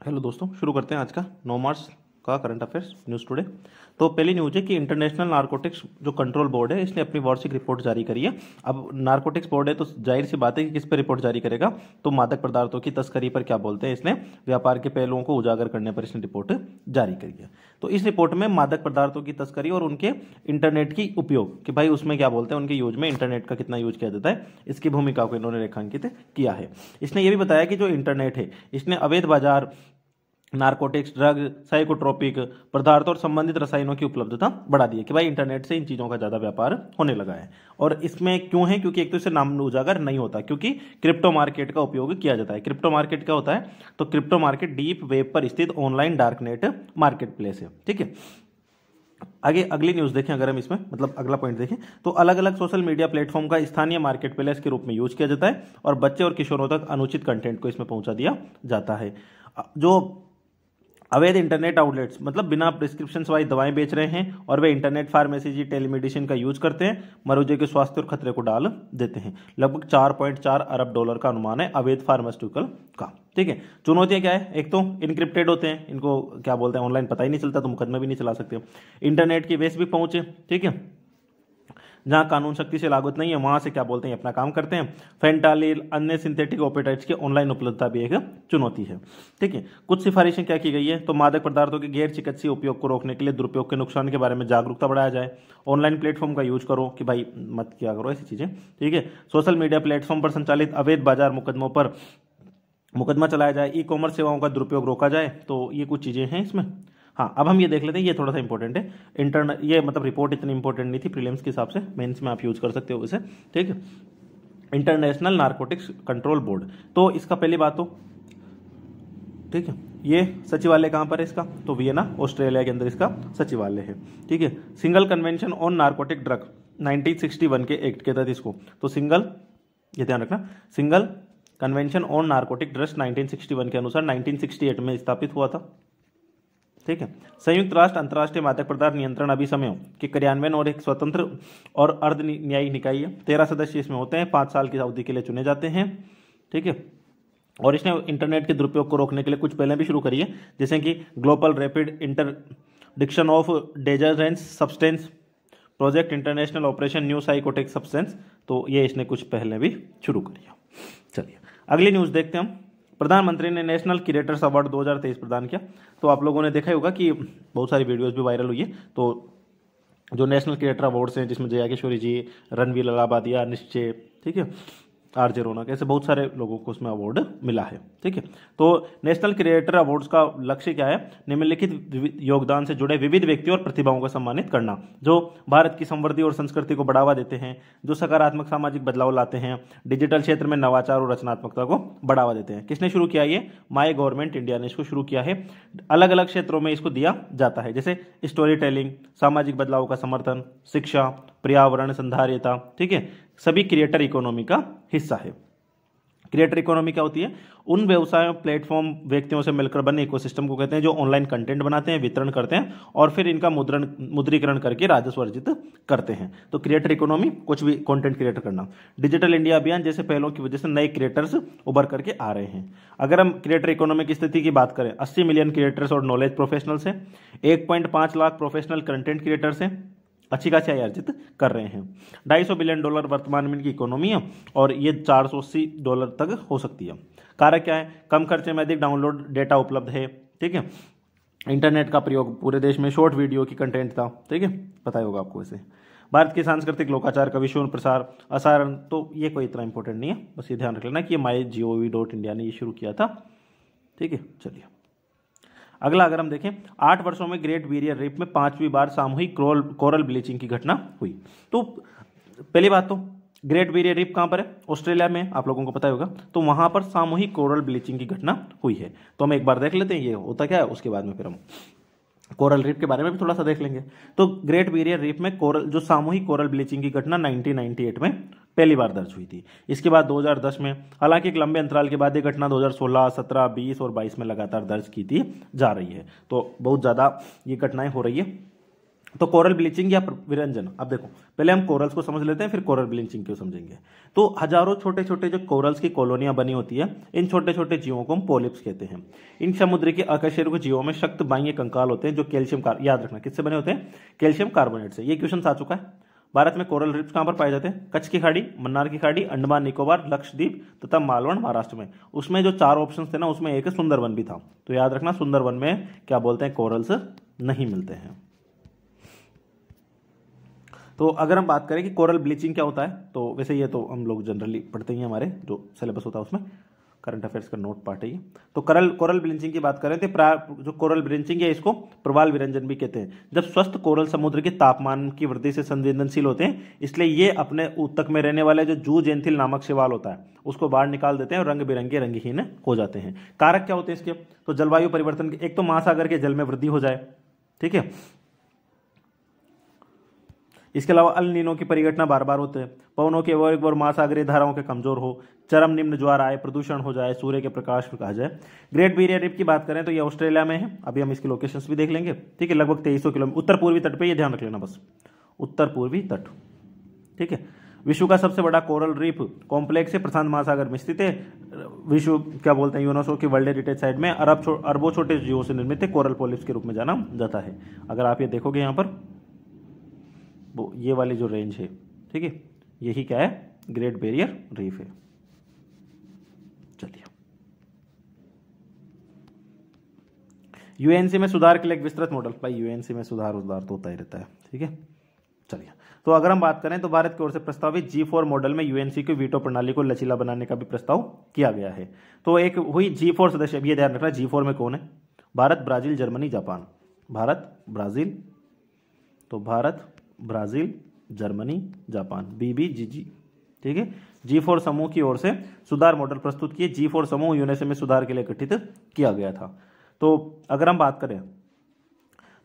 Hello दोस्तों, शुरू करते हैं आज का 9 मार्च का करंट अफेयर्स न्यूज़ टुडे। तो पहली न्यूज़ है कि इंटरनेशनल नारकोटिक्स जो कंट्रोल बोर्ड है इसने अपनी वार्षिक रिपोर्ट जारी करी है। अब नारकोटिक्स बोर्ड है तो जाहिर सी बात है कि किस पर रिपोर्ट जारी करेगा, तो मादक पदार्थों की तस्करी पर क्या बोलते हैं, इसने व्यापार के पहलुओं को उजागर करने पर इसने रिपोर्ट जारी करी है। तो इस रिपोर्ट में मादक पदार्थों की तस्करी और उनके इंटरनेट की उपयोग कि भाई उसमें क्या बोलते हैं, उनके यूज में इंटरनेट का कितना यूज किया जाता है, इसकी भूमिका को इन्होंने रेखांकित किया है। इसने ये भी बताया कि जो इंटरनेट है इसने अवैध बाजार, नारकोटिक्स, ड्रग, साइकोट्रोपिक पदार्थ और संबंधित रसायनों की उपलब्धता बढ़ा दी है कि भाई इंटरनेट से इन चीज़ों का ज़्यादा व्यापार होने लगा है। और इसमें क्यों है, क्योंकि एक तो इससे नाम उजागर नहीं होता, क्योंकि क्रिप्टो मार्केट का उपयोग किया जाता है। क्रिप्टो मार्केट क्या होता है, तो क्रिप्टो मार्केट डीप वेब पर स्थित ऑनलाइन डार्कनेट मार्केट प्लेस है। ठीक है, आगे अगली न्यूज़ देखें, अगर हम इसमें मतलब अगला पॉइंट देखें तो अलग अलग सोशल मीडिया प्लेटफॉर्म का स्थानीय मार्केट प्लेस के रूप में यूज किया जाता है और बच्चे और किशोरों तक अनुचित कंटेंट को इसमें पहुंचा दिया जाता है। जो अवैध इंटरनेट आउटलेट्स मतलब बिना प्रिस्क्रिप्शन वाली दवाएं बेच रहे हैं और वे इंटरनेट फार्मेसी टेलीमेडिसिन का यूज करते हैं, मरीजों के स्वास्थ्य और खतरे को डाल देते हैं। लगभग 4.4 अरब डॉलर का अनुमान है अवैध फार्मास्यूटिकल का। ठीक है, चुनौतियां क्या है, एक तो इनक्रिप्टेड होते हैं, इनको क्या बोलते हैं, ऑनलाइन पता ही नहीं चलता, तो मुकदमे भी नहीं चला सकते। इंटरनेट की वैश्विक पहुंच है, ठीक है, जहां कानून शक्ति से लागू नहीं है वहां से क्या बोलते हैं अपना काम करते हैं। फेंटालिल, अन्य सिंथेटिक ओपियोइड्स की ऑनलाइन उपलब्धता भी एक चुनौती है। ठीक है, कुछ सिफारिशें क्या की गई है, तो मादक पदार्थों के गैर चिकित्सीय उपयोग को रोकने के लिए दुरुपयोग के नुकसान के बारे में जागरूकता बढ़ाया जाए। ऑनलाइन प्लेटफॉर्म का यूज करो कि भाई मत क्या करो ऐसी चीजें। ठीक है, सोशल मीडिया प्लेटफॉर्म पर संचालित अवैध बाजार मुकदमों पर मुकदमा चलाया जाए। ई कॉमर्स सेवाओं का दुरुपयोग रोका जाए। तो ये कुछ चीजें हैं इसमें। हाँ, अब हम ये देख लेते हैं, ये थोड़ा सा इंपॉर्टेंट है। इंटरनल ये मतलब रिपोर्ट इतनी इंपॉर्टेंट नहीं थी प्रीलिम्स के हिसाब से, मेंस में आप यूज कर सकते हो इसे। ठीक है, इंटरनेशनल नारकोटिक्स कंट्रोल बोर्ड, तो इसका पहली बात तो ठीक है, ये सचिवालय कहाँ पर है इसका, तो वियना ऑस्ट्रेलिया के अंदर इसका सचिवालय है। ठीक है, single convention on narcotic drug 1961 के एक्ट के तहत इसको, तो सिंगल, ये ध्यान रखना, single convention on narcotic drugs 1961 के अनुसार 1968 में स्थापित हुआ था। ठीक है, संयुक्त राष्ट्र अंतर्राष्ट्रीय मादक पदार्थ नियंत्रण अभिसमयों के क्रियान्वयन और एक स्वतंत्र और अर्ध न्यायिक निकाय है। 13 सदस्य इसमें होते हैं, 5 साल की अवधि के लिए चुने जाते हैं। ठीक है, और इसने इंटरनेट के दुरुपयोग को रोकने के लिए कुछ पहले भी शुरू करी है, जैसे कि global rapid interdiction of dangerous substance project, international operation new psychotic substance, तो ये इसने कुछ पहले भी शुरू करी है। चलिए अगली न्यूज देखते हैं हम। प्रधानमंत्री ने नेशनल क्रिएटर्स अवार्ड 2023 प्रदान किया। तो आप लोगों ने देखा ही होगा कि बहुत सारी वीडियोस भी वायरल हुई है। तो जो नेशनल क्रिएटर अवार्ड्स हैं जिसमें जया किशोरी जी, रणवीर अलाहाबादिया, निश्चय, ठीक है, आरजे रौनक, ऐसे बहुत सारे लोगों को उसमें अवार्ड मिला है। ठीक है, तो नेशनल क्रिएटर अवार्ड्स का लक्ष्य क्या है, निम्नलिखित योगदान से जुड़े विविध व्यक्तियों और प्रतिभाओं को सम्मानित करना जो भारत की समृद्धि और संस्कृति को बढ़ावा देते हैं, जो सकारात्मक सामाजिक बदलाव लाते हैं, डिजिटल क्षेत्र में नवाचार और रचनात्मकता को बढ़ावा देते हैं। किसने शुरू किया ये, माय गवर्नमेंट इंडिया ने इसको शुरू किया है। अलग अलग क्षेत्रों में इसको दिया जाता है, जैसे स्टोरी टेलिंग, सामाजिक बदलाव का समर्थन, शिक्षा, पर्यावरण, संधारियता। ठीक है, सभी क्रिएटर इकोनॉमी का हिस्सा है। क्रिएटर इकोनॉमी क्या होती है, उन व्यवसायों, प्लेटफॉर्म, व्यक्तियों से मिलकर बने इकोसिस्टम को कहते हैं जो ऑनलाइन कंटेंट बनाते हैं, वितरण करते हैं और फिर इनका मुद्रीकरण करके राजस्व अर्जित करते हैं। तो क्रिएटर इकोनॉमी कुछ भी कंटेंट क्रिएटर करना। डिजिटल इंडिया अभियान जैसे पहलों की वजह से नए क्रिएटर्स उभर करके आ रहे हैं। अगर हम क्रिएटर इकोनॉमी की स्थिति की बात करें, 80 मिलियन क्रिएटर्स और नॉलेज प्रोफेशनल्स हैं, 1.5 लाख प्रोफेशनल कंटेंट क्रिएटर्स हैं, अच्छी खासी आय अर्जित कर रहे हैं। $250 बिलियन वर्तमान में इनकी इकोनॉमी है और ये $480 तक हो सकती है। कारक क्या है, कम खर्चे में अधिक डाउनलोड डेटा उपलब्ध है। ठीक है, इंटरनेट का प्रयोग पूरे देश में, शॉर्ट वीडियो की कंटेंट था। ठीक है, पता ही होगा आपको वैसे। भारत की सांस्कृतिक लोकाचार का विश्व प्रसार असारण, तो ये कोई इतना इंपॉर्टेंट नहीं है, बस ये ध्यान रख लेना कि ये MyGov.India ने ये शुरू किया था। ठीक है, चलिए अगला अगर हम देखें, 8 वर्षों में ग्रेट बैरियर रीफ में 5वीं बार सामूहिक कोरल ब्लीचिंग की घटना हुई। तो पहली बात तो ग्रेट बैरियर रीफ कहां पर है, ऑस्ट्रेलिया में, आप लोगों को पता होगा। तो वहां पर सामूहिक कोरल ब्लीचिंग की घटना हुई है। तो हम एक बार देख लेते हैं ये होता क्या है, उसके बाद में फिर हम कोरल रीफ के बारे में भी थोड़ा सा देख लेंगे। तो ग्रेट बैरियर रीफ में कोरल जो सामूहिक कोरल ब्लीचिंग की घटना 1998 में पहली बार दर्ज हुई थी। इसके बाद 2010 में, हालांकि एक लंबे अंतराल के बाद ये घटना 2016, 17, 20 और 22 में लगातार दर्ज की थी जा रही है। तो बहुत ज़्यादा ये घटनाएं हो रही है। तो कोरल ब्लीचिंग या विरंजन, अब देखो पहले हम कोरल्स को समझ लेते हैं, फिर कोरल ब्लीचिंग क्यों समझेंगे। तो हजारों छोटे छोटे जो कोरल्स की कॉलोनियां बनी होती है, इन छोटे छोटे जीवों को हम पोलिप्स कहते हैं। इन समुद्र के अकशेरुकी जीवों में सख्त बाह्य कंकाल होते हैं जो कैल्शियम याद रखना किससे बने होते हैं, कैल्शियम कार्बोनेट से। ये क्वेश्चन आ चुका है। भारत में कोरल रीफ्स कहां पर पाए जाते हैं, कच्छ की खाड़ी, मन्नार की खाड़ी, अंडमान निकोबार, लक्षद्वीप तथा मालवण महाराष्ट्र में। उसमें जो 4 ऑप्शन थे ना, उसमें एक सुंदरवन भी था, तो याद रखना सुंदरवन में क्या बोलते हैं, कोरल्स नहीं मिलते हैं। तो अगर हम बात करें कि कोरल ब्लीचिंग क्या होता है, तो वैसे ये तो हम लोग जनरली पढ़ते ही हैं, हमारे जो सिलेबस होता है उसमें करंट अफेयर्स का नोट पार्ट है ये। तो कोरल ब्लीचिंग की बात करें तो जो कोरल ब्लीचिंग है इसको प्रवाल विरंजन भी कहते हैं। जब स्वस्थ कोरल समुद्र के तापमान की वृद्धि से संवेदनशील होते हैं, इसलिए ये अपने ऊतक में रहने वाले जो जूजेंथिल नामक शैवाल होता है उसको बाहर निकाल देते हैं और रंग बिरंगे रंगहीन हो जाते हैं। कारक क्या होते हैं इसके, तो जलवायु परिवर्तन के, एक तो महासागर के जल में वृद्धि हो जाए, ठीक है, इसके अलावा अल नीनो की परिघटना बार बार होते हैं, पवनों के एक बार महासागरीय धाराओं के कमजोर हो, चरम निम्न ज्वार आए, प्रदूषण हो जाए, सूर्य के प्रकाश में कहा जाए। ग्रेट बैरियर रीफ की बात करें तो ये ऑस्ट्रेलिया में है, अभी हम इसकी लोकेशंस भी देख लेंगे, ठीक है, लगभग 2300 किलोमीटर उत्तर पूर्वी तट पे, ये ध्यान रख लेना बस, उत्तर पूर्वी तट, ठीक है। विश्व का सबसे बड़ा कोरल रीफ कॉम्प्लेक्स है, प्रशांत महासागर में स्थित है। विश्व क्या बोलते हैं, यूनेस्को की वर्ल्ड हेरिटेज साइट में अरबों छोटे जीवों से निर्मित है, कोरल पोलिप्स के रूप में जाना जाता है। अगर आप ये देखोगे यहाँ पर वो ये वाली जो रेंज है, ठीक है, यही क्या है, ग्रेट बैरियर रीफ है। चलिए, यूएनसी में सुधार के लिए एक विस्तृत मॉडल, भाई यूएनसी में सुधार तो होता ही रहता है, ठीक है। चलिए, तो अगर हम बात करें तो भारत की ओर से प्रस्तावित G4 मॉडल में यूएनसी की वीटो प्रणाली को लचीला बनाने का भी प्रस्ताव किया गया है। तो एक हुई G4 सदस्य, अब ये ध्यान रखना G4 में कौन है, Bharat, Brazil, Germany, Japan. Bharat, Brazil, तो Bharat, Brazil, Germany, Japan, BBGG, ठीक है। G4 समूह की ओर से सुधार मॉडल प्रस्तुत किए। G4 समूह यूएनएसए में सुधार के लिए गठित किया गया था। तो अगर हम बात करें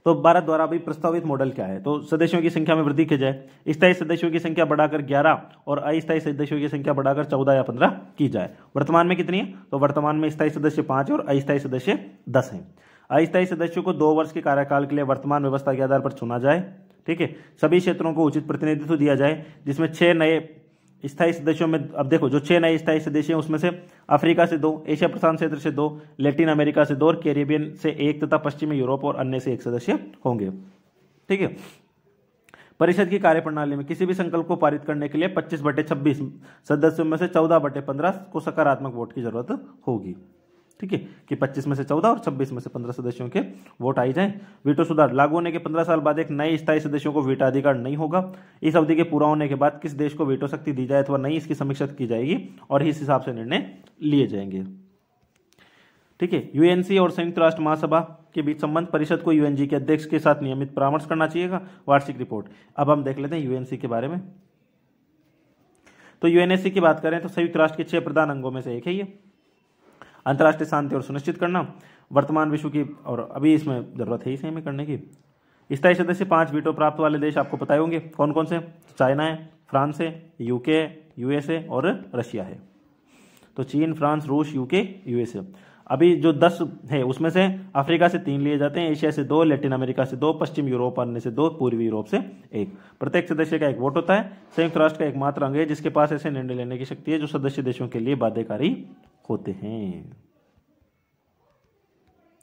तो भारत द्वारा भी प्रस्तावित मॉडल क्या है, तो सदस्यों की संख्या में वृद्धि की जाए, स्थायी सदस्यों की संख्या बढ़ाकर 11 और अस्थायी सदस्यों की संख्या बढ़ाकर 14 या 15 की जाए। वर्तमान में कितनी है, तो वर्तमान में स्थायी सदस्य 5 और अस्थायी सदस्य 10 हैं। अस्थायी सदस्यों को 2 वर्ष के कार्यकाल के लिए वर्तमान व्यवस्था के आधार पर चुना जाए, ठीक है। सभी क्षेत्रों को उचित प्रतिनिधित्व दिया जाए, जिसमें 6 नए स्थायी सदस्यों में, अब देखो जो 6 नए स्थायी सदस्य हैं उसमें से अफ्रीका से 2, एशिया प्रशांत क्षेत्र से 2, लैटिन अमेरिका से 2 और कैरिबियन से 1 तथा पश्चिमी यूरोप और अन्य से 1 सदस्य होंगे, ठीक है। परिषद की कार्यप्रणाली में किसी भी संकल्प को पारित करने के लिए 25/26 सदस्यों में से 14/15 को सकारात्मक वोट की जरूरत होगी, ठीक है, कि 25 में से 14 और 26 में से 15 सदस्यों के वोट आई जाएं। वीटो सुधार लागू होने के 15 साल बाद एक नए स्थायी सदस्यों को वीटाधिकार नहीं होगा। इस अवधि के पूरा होने के बाद किस देश को वीटो शक्ति दी जाए अथवा नहीं, इसकी समीक्षा की जाएगी और इस हिसाब से निर्णय लिए जाएंगे, ठीक है। यूएनसी और संयुक्त राष्ट्र महासभा के बीच संबंध, परिषद को यूएनजी के अध्यक्ष के साथ नियमित परामर्श करना चाहिएगा। वार्षिक रिपोर्ट, अब हम देख लेते हैं यूएनसी के बारे में। तो यूएनएससी की बात करें तो संयुक्त राष्ट्र के 6 प्रधान अंगों में से एक है ये। अंतर्राष्ट्रीय शांति और सुनिश्चित करना, वर्तमान विश्व की, और अभी इसमें जरूरत है इसे हमें करने की। स्थायी सदस्य 5 वीटो प्राप्त वाले देश आपको पता होंगे कौन कौन से, चाइना है, फ्रांस है, यूके, यूएसए और रशिया है। तो चीन, फ्रांस, रूस, यूके, यूएसए। अभी जो 10 है उसमें से अफ्रीका से 3 लिए जाते हैं, एशिया से 2, लैटिन अमेरिका से 2, पश्चिम यूरोप अन्य से 2, पूर्वी यूरोप से 1। प्रत्येक सदस्य का 1 वोट होता है। संयुक्त राष्ट्र का एकमात्र अंग है जिसके पास ऐसे निर्णय लेने की शक्ति है जो सदस्य देशों के लिए बाध्यकारी होते हैं।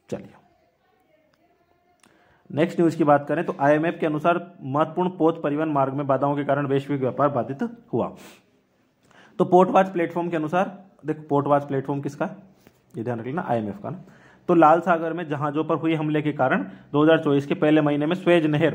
चलिए, नेक्स्ट न्यूज की बात करें तो आईएमएफ के अनुसार महत्वपूर्ण पोत परिवहन मार्ग में बाधाओं के कारण वैश्विक व्यापार बाधित हुआ। तो पोर्टवाच प्लेटफॉर्म के अनुसार, देखो पोर्टवाच प्लेटफॉर्म किसका, ये ध्यान रख लेना, आईएमएफ का ना। तो लाल सागर में जहाजों पर हुई हमले के कारण 2024 के पहले महीने में स्वेज नहर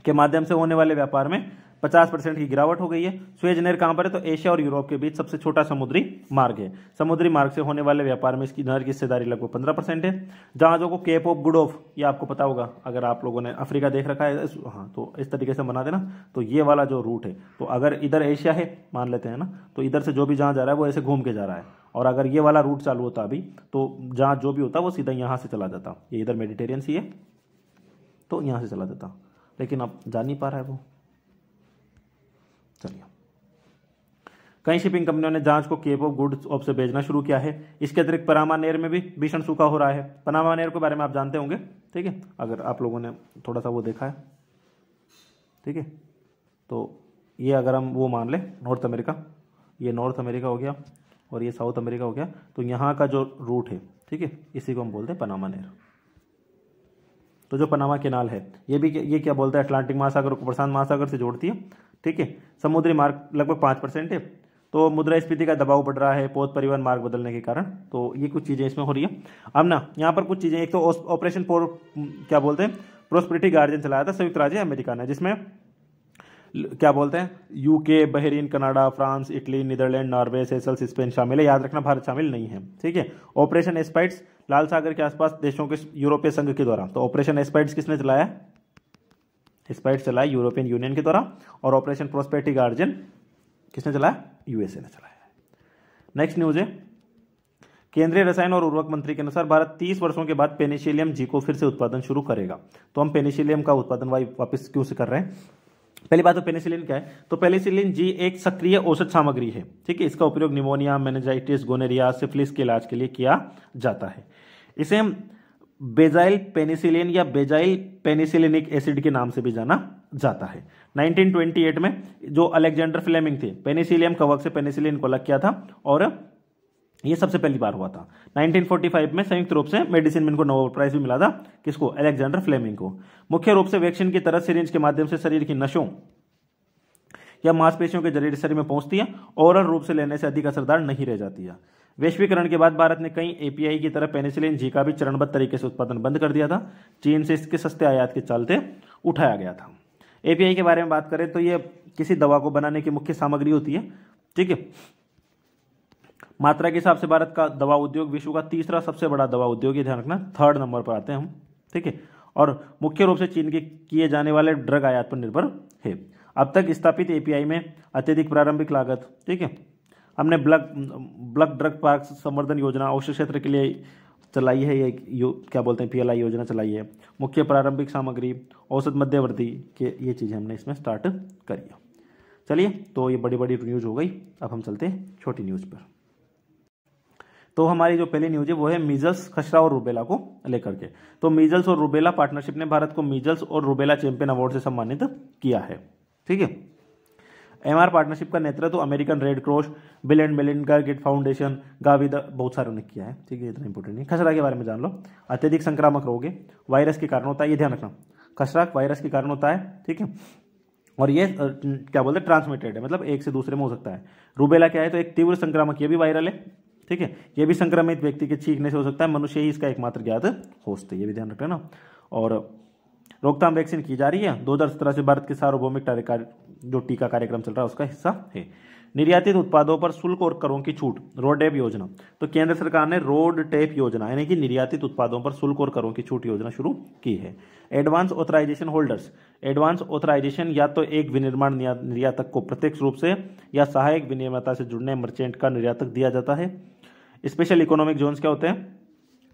के माध्यम से होने वाले व्यापार में 50% की गिरावट हो गई है। स्वेज नहर कहां पर है, तो एशिया और यूरोप के बीच सबसे छोटा समुद्री मार्ग है। समुद्री मार्ग से होने वाले व्यापार में इसकी नहर की हिस्सेदारी लगभग 15% है। जहाजों को केप ऑफ गुड ऑफ, ये आपको पता होगा अगर आप लोगों ने अफ्रीका देख रखा है, हाँ, तो इस तरीके से बना देना। तो ये वाला जो रूट है, तो अगर इधर एशिया है मान लेते हैं ना, तो इधर से जो भी जहां जा रहा है वो ऐसे घूम के जा रहा है, और अगर ये वाला रूट चालू होता अभी तो जहां जो भी होता वो सीधा यहां से चला जाता। ये इधर मेडिटेरियन सी है तो यहां से चला जाता, लेकिन अब जा नहीं पा रहा है वो। चलिए, कई शिपिंग कंपनियों ने जहाज को केप ऑफ गुड ऑफ से भेजना शुरू किया है। इसके अतिरिक्त पनामा नहर में भी भीषण सूखा हो रहा है। पनामा नहर के बारे में आप जानते होंगे, ठीक है, अगर आप लोगों ने थोड़ा सा वो देखा है। ठीक है। तो ये अगर हम वो मान लें नॉर्थ अमेरिका, ये नॉर्थ अमेरिका हो गया और ये साउथ अमेरिका हो गया, तो यहाँ का जो रूट है, ठीक है, इसी को हम बोलते हैं पनामा नहर। तो जो पनामा कैनाल है ये क्या बोलता है, अटलांटिक महासागर को प्रशांत महासागर से जोड़ती है, ठीक है। समुद्री मार्ग लगभग 5% है। तो मुद्रास्फीति का दबाव बढ़ रहा है पोत परिवहन मार्ग बदलने के कारण, तो ये कुछ चीज़ें इसमें हो रही है। अब ना यहाँ पर कुछ चीज़ें, एक तो ऑपरेशन क्या बोलते हैं प्रोस्पेरिटी गार्जियन चलाया था संयुक्त राज्य अमेरिका ने, जिसमें क्या बोलते हैं UK, Bahrain, Canada, France, Italy, Netherland, Norway, Seychelles, Spain शामिल है। याद रखना भारत शामिल नहीं है, ठीक है। ऑपरेशन एस्पाइड्स लाल सागर के आसपास देशों के यूरोपीय संघ के द्वारा। तो ऑपरेशन एस्पाइड्स किसने चलाया, एस्पाइड्स चलाया यूरोपियन यूनियन के द्वारा, और ऑपरेशन प्रोस्पेरिटी गार्जियन किसने चलाया, यूएसए ने चलाया। नेक्स्ट न्यूज है, केंद्रीय रसायन और उर्वरक मंत्री के अनुसार भारत 30 वर्षों के बाद पेनिसिलियम जी को फिर से उत्पादन शुरू करेगा। तो हम पेनिसिलियम का उत्पादन वापस क्यों से कर रहे हैं। पहली बात तो पेनिसिलिन क्या है, तो पेनिसिलिन जी एक सक्रिय औषध सामग्री है, ठीक है। इसका उपयोग निमोनिया, मेनिंजाइटिस, गोनेरिया, सिफिलिस के इलाज के लिए किया जाता है। इसे बेजाइल पेनिसिलिन या बेजाइल पेनिसिलिनिक एसिड के नाम से भी जाना जाता है। 1928 में जो अलेक्जेंडर फ्लेमिंग थे, पेनिसिलियम कवक से पेनिसिलिन को अलग किया था, और ये सबसे पहली बार हुआ था। 1945 में संयुक्त रूप से मेडिसिन में इनको नोबेल प्राइज भी मिला था, किसको, अलेक्जेंडर फ्लेमिंग को। मुख्य रूप से वैक्सीन की तरह सिरिंज के माध्यम से शरीर की नसों या मांसपेशियों के जरिए शरीर में पहुंचती है, ओरल रूप से लेने से अधिक असरदार नहीं रह जाती है। वैश्वीकरण के बाद भारत ने कई एपीआई की तरह पेनिसिलिन जी का भी चरणबद्ध तरीके से उत्पादन बंद कर दिया था। चीन से इसके सस्ते आयात के चलते उठाया गया था। एपीआई के बारे में बात करें तो ये किसी दवा को बनाने की मुख्य सामग्री होती है, ठीक है। मात्रा के हिसाब से भारत का दवा उद्योग विश्व का तीसरा सबसे बड़ा दवा उद्योग है, ध्यान रखना, 3rd नंबर पर आते हैं हम, ठीक है। और मुख्य रूप से चीन के किए जाने वाले ड्रग आयात पर निर्भर है। अब तक स्थापित एपीआई में अत्यधिक प्रारंभिक लागत, ठीक है। हमने ब्लक ड्रग पार्क संवर्धन योजना औषध क्षेत्र के लिए चलाई है, ये क्या बोलते हैं पीएलआई योजना चलाई है। मुख्य प्रारंभिक सामग्री, औसत मध्यवर्ती के, ये चीज़ें हमने इसमें स्टार्ट करी है। चलिए, तो ये बड़ी बड़ी न्यूज़ हो गई। अब हम चलते हैं छोटी न्यूज़ पर। तो हमारी जो पहली न्यूज है वो है मीजल्स, खसरा और रूबेला को लेकर के। तो मीजल्स और रूबेला पार्टनरशिप ने भारत को मीजल्स और रूबेला चैंपियन अवार्ड से सम्मानित किया है, ठीक है। एमआर पार्टनरशिप का नेतृत्व American Red Cross, Bill and Melinda Gate foundation, Gavi बहुत सारों ने किया है, ठीक है। इतना इंपॉर्टेंट नहीं। खसरा के बारे में जान लो। अत्यधिक संक्रामक रोग है, वायरस के कारण होता है, ये ध्यान रखना। खसरा वायरस के कारण होता है, ठीक है। और ये क्या बोलते हैं ट्रांसमिटेड है, मतलब एक से दूसरे में हो सकता है। रूबेला क्या है, तो एक तीव्र संक्रामक, ये भी वायरल है, ठीक है। ये भी संक्रमित व्यक्ति के छींकने से हो सकता है, मनुष्य ही इसका एकमात्र ज्ञात होस्ट है, ये भी ध्यान रखना ना। और रोकथाम वैक्सीन की जा रही है। 2017 से भारत के सार्वभौमिक जो टीका कार्यक्रम चल रहा है उसका हिस्सा है। निर्यातित उत्पादों पर शुल्क और करों की छूट, रोड टैप योजना। तो केंद्र सरकार ने रोड टैप योजना यानी कि निर्यातित उत्पादों पर शुल्क और करों की छूट योजना शुरू की है। Advance authorisation holders, advance authorisation या तो एक विनिर्माण निर्यातक को प्रत्यक्ष रूप से या सहायक विनिर्माता से जुड़ने मर्चेंट का निर्यातक दिया जाता है। स्पेशल इकोनॉमिक जोन्स क्या होते हैं,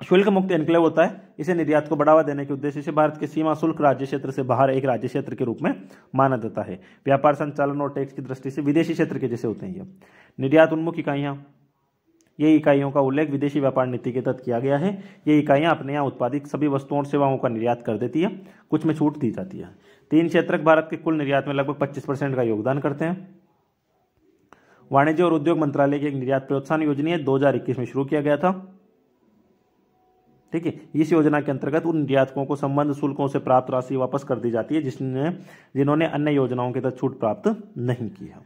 शुल्क मुक्त एनक्लेव होता है। इसे निर्यात को बढ़ावा देने के उद्देश्य से भारत के सीमा शुल्क राज्य क्षेत्र से बाहर एक राज्य क्षेत्र के रूप में माना जाता है। व्यापार संचालन और टैक्स की दृष्टि से विदेशी क्षेत्र के जैसे होते हैं ये। निर्यात उन्मुख इकाइयां, ये इकाइयों का उल्लेख विदेशी व्यापार नीति के तहत किया गया है। ये इकाइयां अपने यहाँ उत्पादित सभी वस्तुओं और सेवाओं का निर्यात कर देती है, कुछ में छूट दी जाती है। 3 क्षेत्रक भारत के कुल निर्यात में लगभग 25% का योगदान करते हैं। वाणिज्य और उद्योग मंत्रालय की एक निर्यात प्रोत्साहन योजना है, 2021 में शुरू किया गया था, ठीक है। इस योजना के अंतर्गत उन निर्यातकों को संबंध शुल्कों से प्राप्त राशि वापस कर दी जाती है जिन्होंने अन्य योजनाओं के तहत छूट प्राप्त नहीं की है।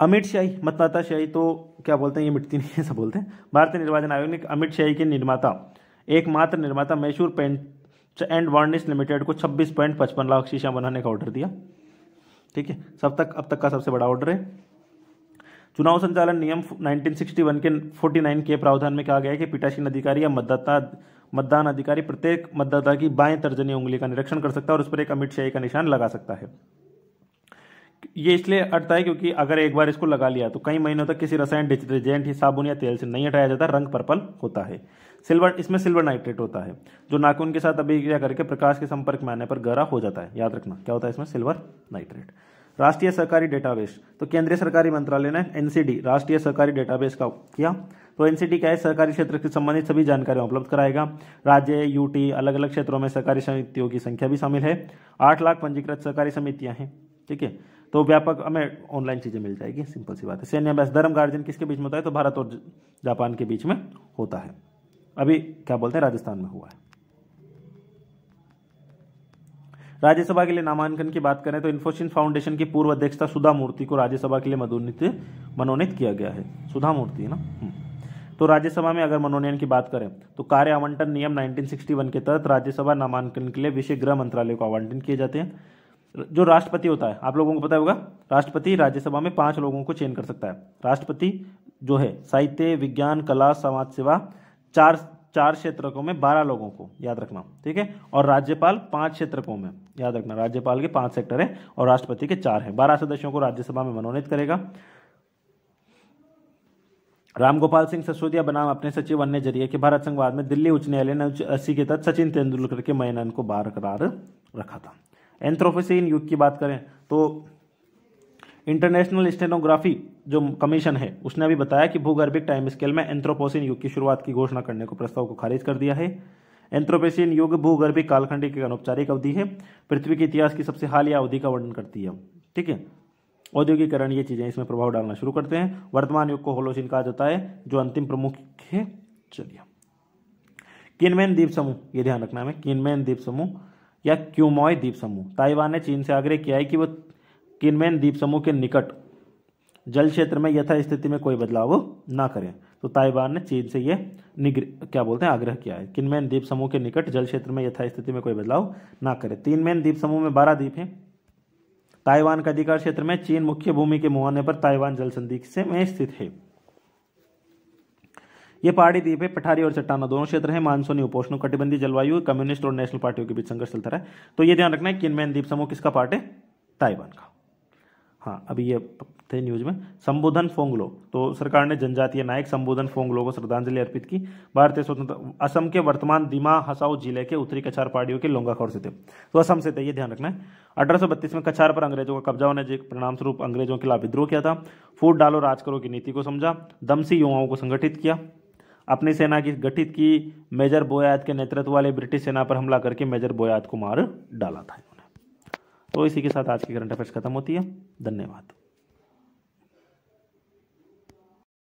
अमिट शाही, मतदाता शाही तो क्या बोलते हैं, ये मिटती नहीं है, सब बोलते हैं। भारतीय निर्वाचन आयोग ने अमिट शाही के निर्माता, एकमात्र निर्माता Mysore paints and varnish limited को 26.55 लाख शीशा बनाने का ऑर्डर दिया, ठीक है। अब तक का सबसे बड़ा ऑर्डर है। चुनाव संचालन नियम 1961 के 49 के प्रावधान में कहा गया है कि पीठासीन अधिकारी या मतदान अधिकारी प्रत्येक मतदाता की बाएं तर्जनी उंगली का निरीक्षण कर सकता है और उस पर एक अमिट शाही का निशान लगा सकता है। ये इसलिए अटता है क्योंकि अगर एक बार इसको लगा लिया तो कई महीनों तक किसी रसायन, डिटर्जेंट, साबुन या तेल से नहीं हटाया जाता, रंग पर्पल होता है। इसमें सिल्वर नाइट्रेट होता है जो नाखून के साथ अभिक्रिया करके प्रकाश के संपर्क में आने पर गहरा हो जाता है। याद रखना क्या होता है इसमें, सिल्वर नाइट्रेट। राष्ट्रीय सहकारी डेटाबेस, तो केंद्रीय सरकारी मंत्रालय ने एनसीडी राष्ट्रीय सहकारी डेटाबेस का किया। तो एनसीडी क्या है, सहकारी क्षेत्र से संबंधित सभी जानकारियां उपलब्ध कराएगा। राज्य, यूटी, अलग अलग क्षेत्रों में सहकारी समितियों की संख्या भी शामिल है। 8 लाख पंजीकृत सहकारी समितियां हैं, ठीक है। तो व्यापक हमें ऑनलाइन चीजें मिल जाएगी, सिंपल सी बात है। सैन्य अभ्यास धर्म गार्जियन किसके बीच में होता है, तो भारत और जापान के बीच में होता है। अभी क्या बोलते हैं, राजस्थान में हुआ है। राज्यसभा के लिए नामांकन की बात करें तो इन्फोसिस फाउंडेशन की पूर्व अध्यक्षता सुधा मूर्ति को राज्यसभा के लिए मनोनीत किया गया है। सुधा मूर्ति है ना। तो राज्यसभा में अगर मनोनयन की बात करें तो कार्य आवंटन नियम 1961 के तहत राज्यसभा नामांकन के लिए विषय गृह मंत्रालय को आवंटन किए जाते हैं। जो राष्ट्रपति होता है, आप लोगों को पता होगा, राष्ट्रपति राज्यसभा में 5 लोगों को चयन कर सकता है। राष्ट्रपति जो है साहित्य, विज्ञान, कला, समाज सेवा, चार क्षेत्रकों में 12 लोगों को, याद रखना, ठीक है। और राज्यपाल 5 क्षेत्रकों में, याद रखना, राज्यपाल के 5 सेक्टर है और राष्ट्रपति के 4 है। 12 सदस्यों को राज्यसभा में मनोनीत करेगा। रामगोपाल सिंह सिसोदिया बनाम अपने सचिव अन्य जरिए के भारत संघवाद में दिल्ली उच्च न्यायालय ने 80 के तहत सचिन तेंदुलकर के मनन को बरकरार रखा था। एंथ्रोपोसेन युग की बात करें तो इंटरनेशनल स्टेनोग्राफी जो कमीशन है उसने अभी बताया कि भूगर्भिक टाइम स्केल में एंथ्रोपोसेन युग की शुरुआत की घोषणा करने को प्रस्ताव को खारिज कर दिया है। एंथ्रोपोसेन युग भूगर्भिक कालखंड की अनौपचारिक अवधि है, पृथ्वी के इतिहास की सबसे हालिया अवधि का वर्णन करती है, ठीक है। औद्योगिकरण, ये चीजें इसमें प्रभाव डालना शुरू करते हैं। वर्तमान युग को होलोसीन कहा जाता है, जो अंतिम प्रमुख है। चलिए, किनमेन द्वीप समूह, ये ध्यान रखना है, किनमेन द्वीप समूह या क्यूमॉय द्वीप समूह। ताइवान ने चीन से आग्रह किया है कि वह किनमेन द्वीप समूह के निकट जल क्षेत्र में यथास्थिति में कोई बदलाव ना करें। तो ताइवान ने चीन से ये आग्रह किया है, किनमेन द्वीप समूह के निकट जल क्षेत्र में यथास्थिति में कोई बदलाव ना करे। किनमेन द्वीप समूह में 12 द्वीप हैं। ताइवान का अधिकार क्षेत्र में चीन मुख्य भूमि के मुहाने पर ताइवान जल संधि में स्थित है। ये पहाड़ी द्वीप है, पठारी और चट्टाना दोनों क्षेत्र हैं। मानसूनी उपोष्ण कटिबंधीय जलवायु, कम्युनिस्ट और नेशनल पार्टियों के बीच संघर्ष चलता रहा है। तो ये ध्यान रखना है, किनमेन द्वीप समूह किसका पार्ट है, ताइवान का। हाँ, अभी ये थे न्यूज में। संबोधन फोंगलो, तो सरकार ने जनजातीय नायक संबोधन फोंगलो को श्रद्धांजलि अर्पित की। भारतीय स्वतंत्र असम के वर्तमान दिमा हसाओ जिले के उत्तरी कछार पहाड़ियों के लोंगाखोर से थे, तो असम से थे, ये ध्यान रखना है। 1832 में कछार पर अंग्रेजों का कब्जा होने के परिणाम स्वरूप अंग्रेजों के खिलाफ विद्रोह किया था। फूट डालो राज करो की नीति को समझा। दमसी युवाओं को संगठित किया। अपनी सेना की गठित की। मेजर बोयात के नेतृत्व वाले ब्रिटिश सेना पर हमला करके मेजर बोयात को मार डाला था इन्होंने। तो इसी के साथ आज की करंट अफेयर्स खत्म होती है। धन्यवाद।